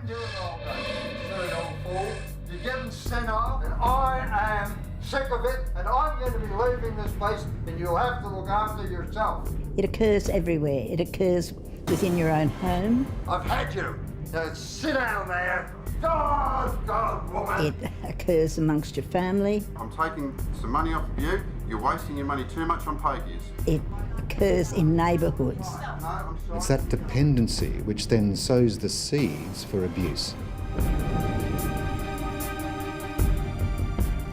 been doing all day, you silly old fool? You're getting sent off, and I am sick of it, and I'm going to be leaving this place, and you'll have to look after yourself. It occurs everywhere. It occurs within your own home. I've had you. Now sit down there. God, woman. It occurs amongst your family. I'm taking some money off of you. You're wasting your money too much on pay gears. It occurs in neighbourhoods. No, I'm sorry. It's that dependency which then sows the seeds for abuse.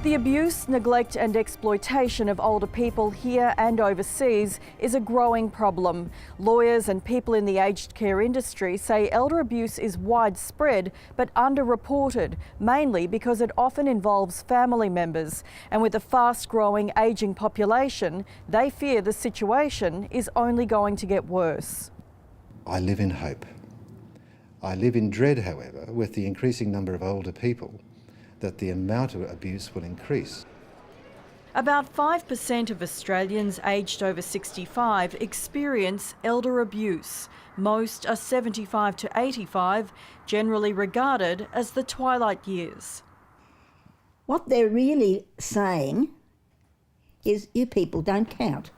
The abuse, neglect and exploitation of older people here and overseas is a growing problem. Lawyers and people in the aged care industry say elder abuse is widespread but underreported, mainly because it often involves family members. And with a fast-growing ageing population, they fear the situation is only going to get worse. I live in hope. I live in dread, however, with the increasing number of older people, that the amount of abuse will increase. About 5% of Australians aged over 65 experience elder abuse. Most are 75 to 85, generally regarded as the twilight years. What they're really saying is you people don't count.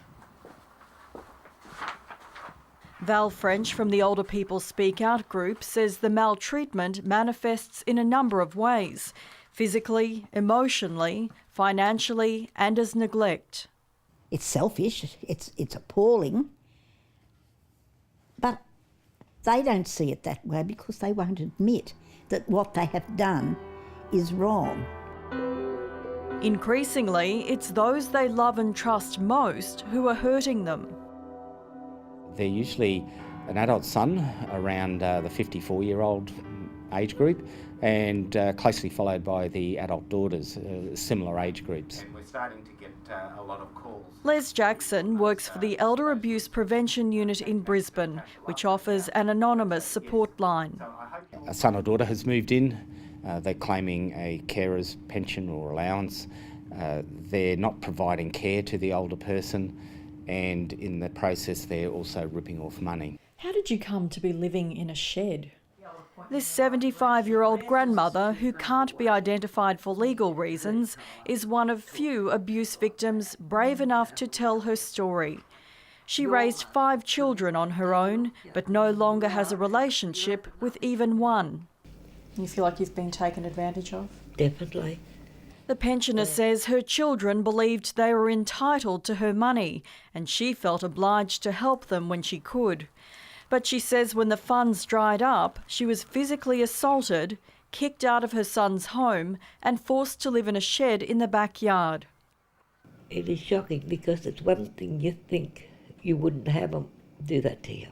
Val French from the Older People Speak Out group says the maltreatment manifests in a number of ways: physically, emotionally, financially and as neglect. It's selfish, it's appalling, but they don't see it that way because they won't admit that what they have done is wrong. Increasingly, it's those they love and trust most who are hurting them. They're usually an adult son around the 54-year-old age group, and closely followed by the adult daughters, similar age groups. And we're starting to get a lot of calls. Les Jackson works for the Elder Abuse Prevention Unit in Brisbane, which offers an anonymous support line. A son or daughter has moved in. They're claiming a carer's pension or allowance. They're not providing care to the older person, and in the process they're also ripping off money. How did you come to be living in a shed? This 75-year-old grandmother, who can't be identified for legal reasons, is one of few abuse victims brave enough to tell her story. She raised 5 children on her own, but no longer has a relationship with even one. You feel like you've been taken advantage of? Definitely. The pensioner says her children believed they were entitled to her money, and she felt obliged to help them when she could. But she says when the funds dried up, she was physically assaulted, kicked out of her son's home and forced to live in a shed in the backyard. It is shocking because it's one thing you think you wouldn't have them do that to you.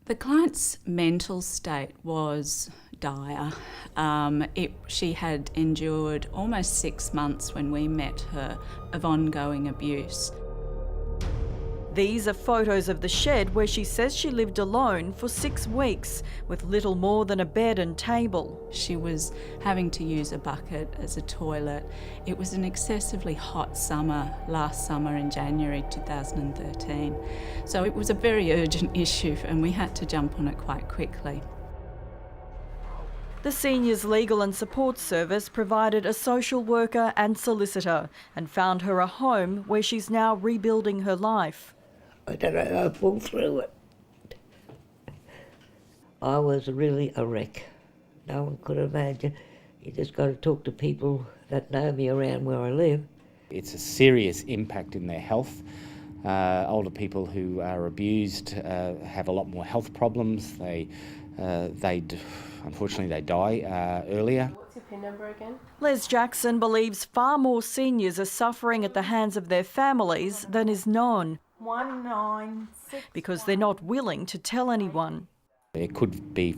The client's mental state was dire. She had endured almost 6 months when we met her of ongoing abuse. These are photos of the shed where she says she lived alone for 6 weeks with little more than a bed and table. She was having to use a bucket as a toilet. It was an excessively hot summer, last summer in January 2013. So it was a very urgent issue and we had to jump on it quite quickly. The Seniors Legal and Support Service provided a social worker and solicitor and found her a home where she's now rebuilding her life. I don't know how I pulled through it. I was really a wreck. No one could imagine. You just got to talk to people that know me around where I live. It's a serious impact in their health. Older people who are abused have a lot more health problems. Unfortunately, they die earlier. What's your PIN number again? Les Jackson believes far more seniors are suffering at the hands of their families than is known. 196. Because they're not willing to tell anyone. There could be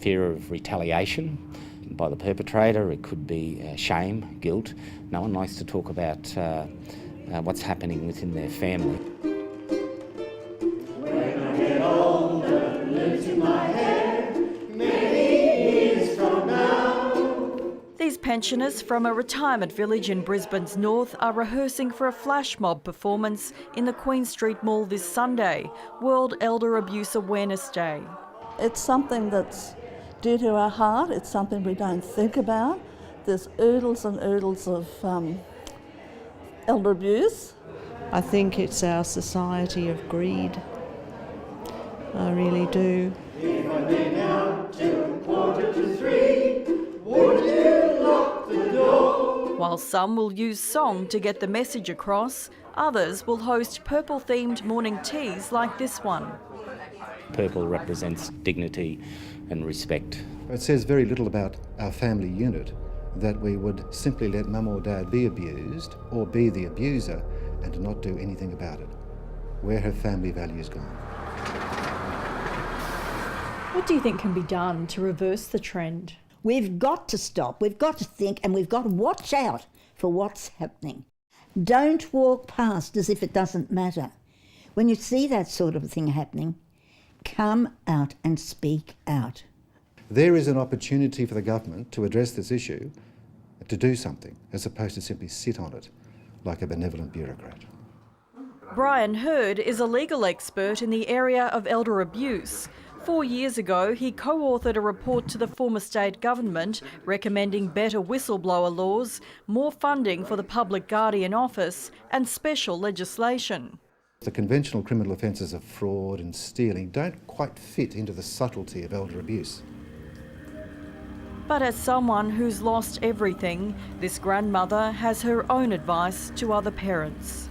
fear of retaliation by the perpetrator. It could be shame, guilt. No one likes to talk about what's happening within their family. When I get older, losing my hair, many years from now. These pensioners from a retirement village in Brisbane's north are rehearsing for a flash mob performance in the Queen Street Mall this Sunday, World Elder Abuse Awareness Day. It's something that's dear to our heart. It's something we don't think about. There's oodles and oodles of elder abuse. I think it's our society of greed. I really do. If I lay down till 2:45, would you lock the door? While some will use song to get the message across, others will host purple-themed morning teas like this one. Purple represents dignity and respect. It says very little about our family unit that we would simply let mum or dad be abused or be the abuser and not do anything about it. Where have family values gone? What do you think can be done to reverse the trend? We've got to stop, we've got to think, and we've got to watch out for what's happening. Don't walk past as if it doesn't matter. When you see that sort of thing happening, come out and speak out. There is an opportunity for the government to address this issue, to do something, as opposed to simply sit on it like a benevolent bureaucrat. Brian Hurd is a legal expert in the area of elder abuse. 4 years ago, he co-authored a report to the former state government recommending better whistleblower laws, more funding for the Public Guardian Office and special legislation. The conventional criminal offences of fraud and stealing don't quite fit into the subtlety of elder abuse. But as someone who's lost everything, this grandmother has her own advice to other parents.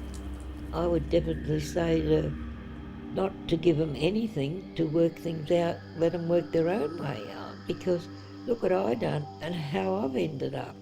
I would definitely say not to give them anything, to work things out, let them work their own way out, because look what I've done and how I've ended up.